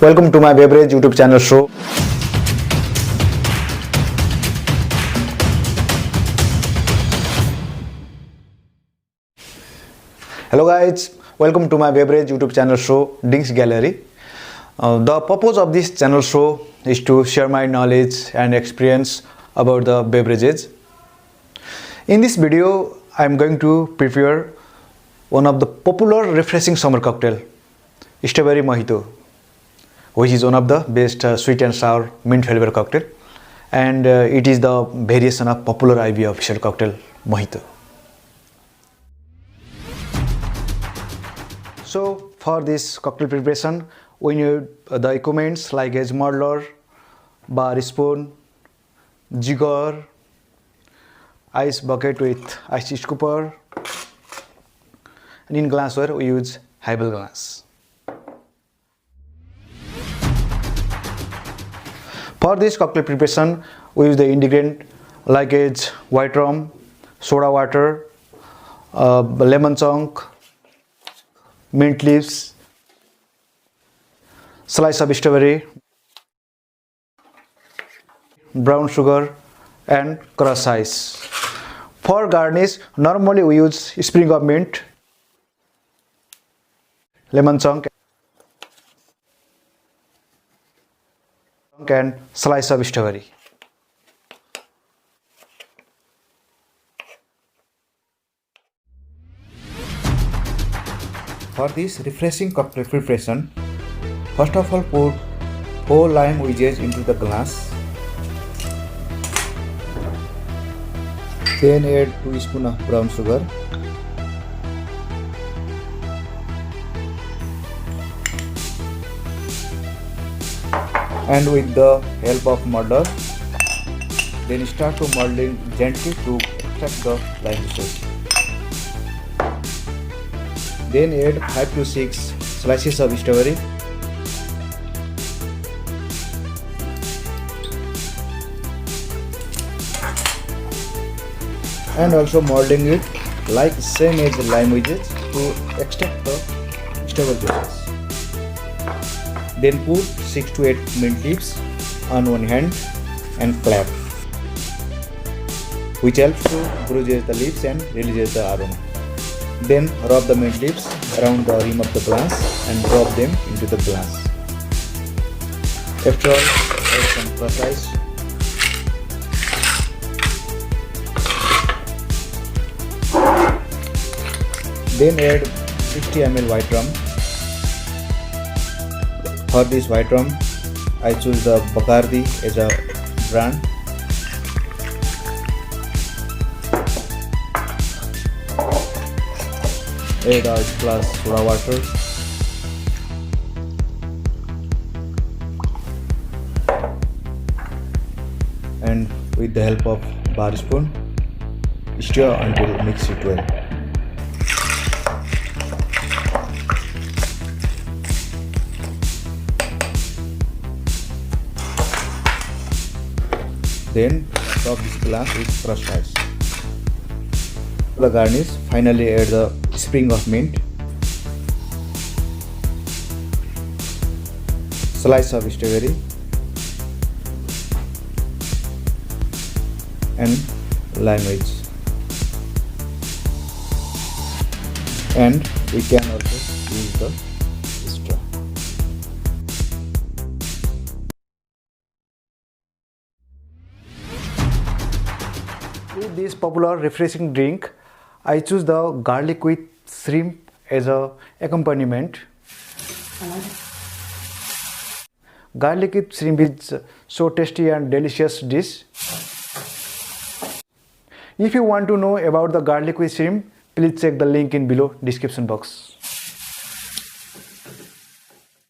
Welcome to my beverage YouTube channel show. Hello guys, welcome to my beverage YouTube channel show Drinks Gallery. The purpose of this channel show is to share my knowledge and experience about the beverages. In this video, I am going to prepare one of the popular refreshing summer cocktail, Strawberry Mojito, which is one of the best sweet and sour mint flavor cocktail, and it is the variation of Popular IBA official cocktail Mojito. So for this cocktail preparation, we need the equipments like a muddler, bar spoon, jigger, ice bucket with ice scooper, and in glassware we use highball glass. For this cocktail preparation, we use the ingredient like white rum, soda water, lemon chunk, mint leaves, slice of strawberry, brown sugar, and crushed ice. For garnish, normally we use sprig of mint, lemon chunk, and slice of strawberry. For this refreshing cocktail preparation, first of all pour whole lime wedges into the glass. Then add 2 spoons of brown sugar. And with the help of muddler, then start to molding gently to extract the lime juice. Then add 5 to 6 slices of strawberry. And also molding it like same as the lime wedges to extract the strawberry juices. Then put 6 to 8 mint leaves on one hand and clap, which helps to bruise the leaves and releases the aroma. Then rub the mint leaves around the rim of the glass and drop them into the glass. After all, add some crushed ice. Then add 60 ml white rum. For this white rum, I choose the Bacardi as a brand. Add a glass soda water. And with the help of bar spoon, stir until mix it well. Then top this glass with crushed ice. For the garnish, finally add the sprig of mint, slice of strawberry, and lime wedge. And we can also use the straw. With this popular refreshing drink, I choose the garlic with shrimp as a accompaniment. Garlic with shrimp is so tasty and delicious dish. If you want to know about the garlic with shrimp, please check the link in below description box.